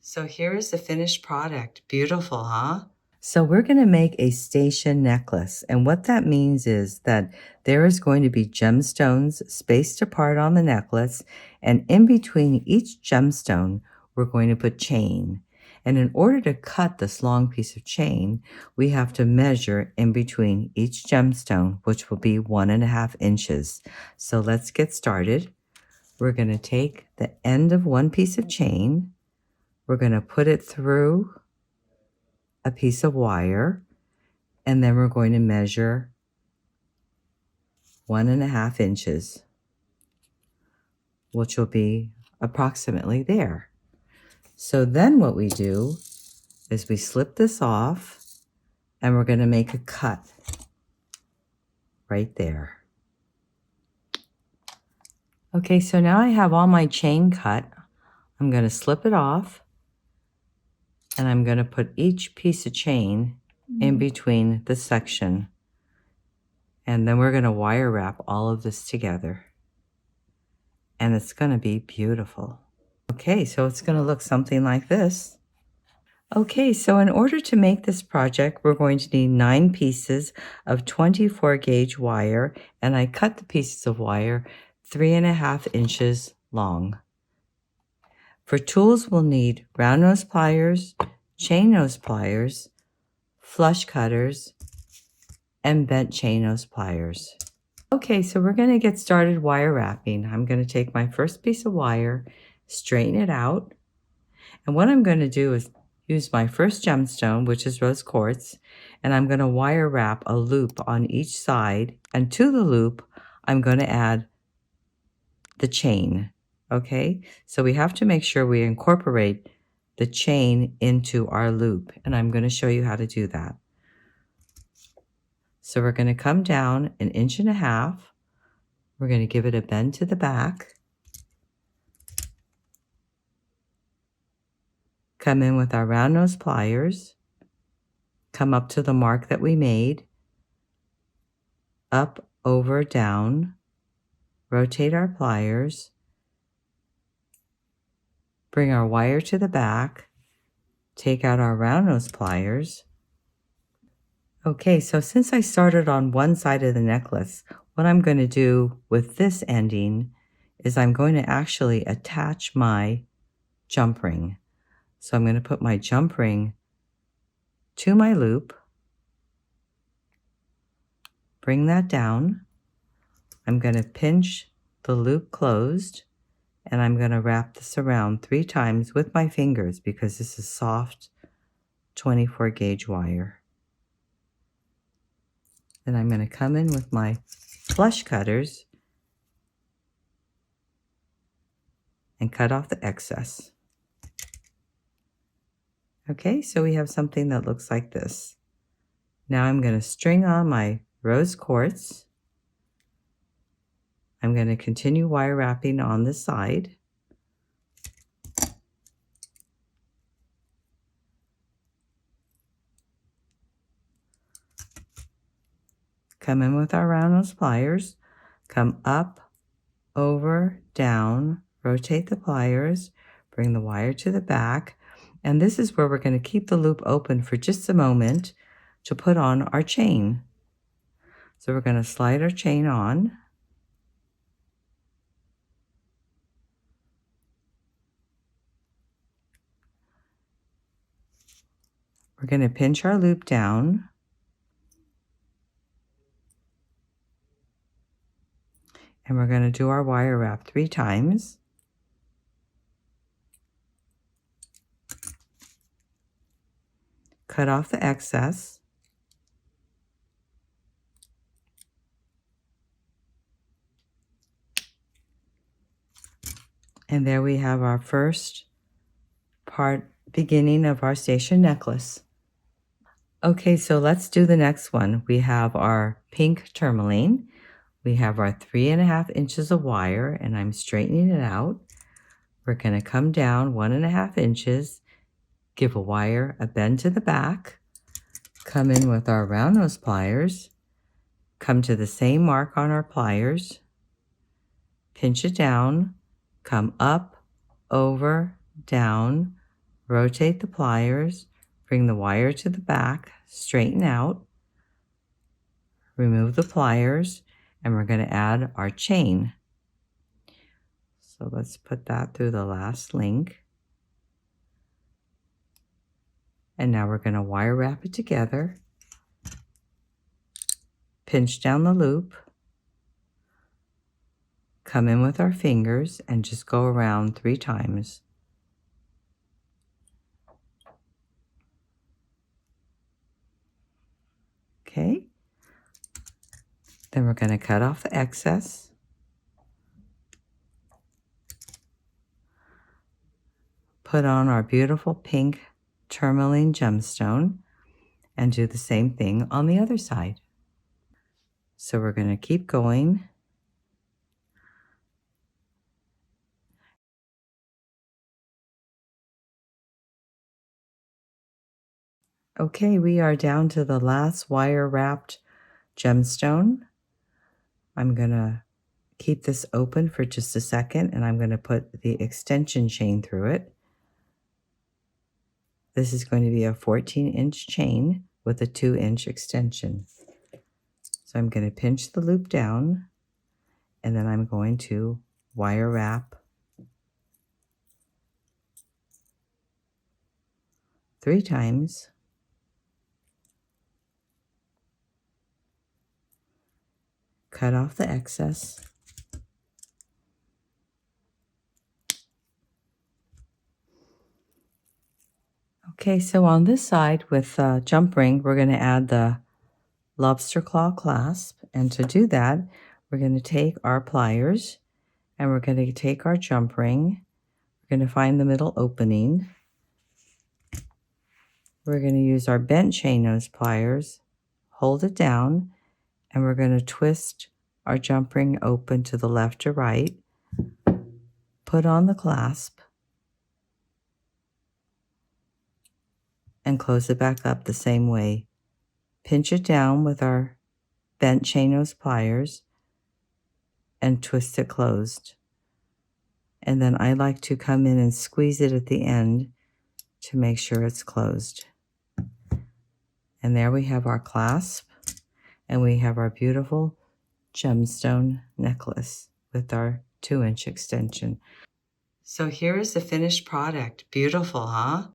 So here is the finished product. Beautiful, huh? So we're going to make a station necklace. And what that means is that there is going to be gemstones spaced apart on the necklace. And in between each gemstone, we're going to put chain. And in order to cut this long piece of chain, we have to measure in between each gemstone, which will be 1.5 inches. So let's get started. We're going to take the end of one piece of chain. We're going to put it through a piece of wire, and then we're going to measure 1.5 inches, which will be approximately there. So then what we do is we slip this off, and we're going to make a cut right there. Okay, so now I have all my chain cut. I'm going to slip it off, and I'm going to put each piece of chain in between the section. And then we're going to wire wrap all of this together. And it's going to be beautiful. Okay, so it's going to look something like this. Okay, so in order to make this project, we're going to need 9 pieces of 24 gauge wire. And I cut the pieces of wire 3.5 inches long. For tools, we'll need round nose pliers, chain nose pliers, flush cutters, and bent chain nose pliers. Okay, so we're going to get started wire wrapping. I'm going to take my first piece of wire, straighten it out, and what I'm going to do is use my first gemstone, which is rose quartz, and I'm going to wire wrap a loop on each side, and to the loop, I'm going to add the chain. Okay, so we have to make sure we incorporate the chain into our loop, and I'm going to show you how to do that. So we're going to come down 1.5 inches. We're going to give it a bend to the back. Come in with our round nose pliers. Come up to the mark that we made. Up, over, down. Rotate our pliers. Bring our wire to the back. Take out our round nose pliers. Okay, so since I started on one side of the necklace, what I'm going to do with this ending is I'm going to actually attach my jump ring. So I'm going to put my jump ring to my loop, bring that down. I'm going to pinch the loop closed, and I'm going to wrap this around 3 times with my fingers because this is soft 24 gauge wire. Then I'm going to come in with my flush cutters and cut off the excess. Okay, so we have something that looks like this. Now I'm going to string on my rose quartz. I'm going to continue wire wrapping on the side. Come in with our round nose pliers. Come up, over, down, rotate the pliers, bring the wire to the back. And this is where we're going to keep the loop open for just a moment to put on our chain. So we're going to slide our chain on. We're going to pinch our loop down. And we're going to do our wire wrap 3 times. Cut off the excess. And there we have our first beginning of our station necklace. Okay, so let's do the next one. We have our pink tourmaline. We have our 3.5 inches of wire, and I'm straightening it out. We're going to come down 1.5 inches, give a wire a bend to the back, come in with our round nose pliers, come to the same mark on our pliers, pinch it down, come up, over, down, rotate the pliers, bring the wire to the back, straighten out, remove the pliers, and we're going to add our chain. So let's put that through the last link. And now we're going to wire wrap it together, pinch down the loop, come in with our fingers and just go around 3 times. Okay. Then we're going to cut off the excess. Put on our beautiful pink tourmaline gemstone and do the same thing on the other side. So we're going to keep going. Okay, we are down to the last wire wrapped gemstone. I'm going to keep this open for just a second and I'm going to put the extension chain through it. This is going to be a 14-inch chain with a 2-inch extension. So I'm going to pinch the loop down and then I'm going to wire wrap 3 times. Cut off the excess. Okay, so on this side with jump ring, we're going to add the lobster claw clasp. And to do that, we're going to take our pliers and we're going to take our jump ring. We're going to find the middle opening. We're going to use our bent chain nose pliers, hold it down, and we're going to twist our jump ring open to the left or right. Put on the clasp and close it back up the same way. Pinch it down with our bent chain nose pliers and twist it closed. And then I like to come in and squeeze it at the end to make sure it's closed. And there we have our clasp and we have our beautiful gemstone necklace with our 2-inch extension. So here is the finished product. Beautiful, huh?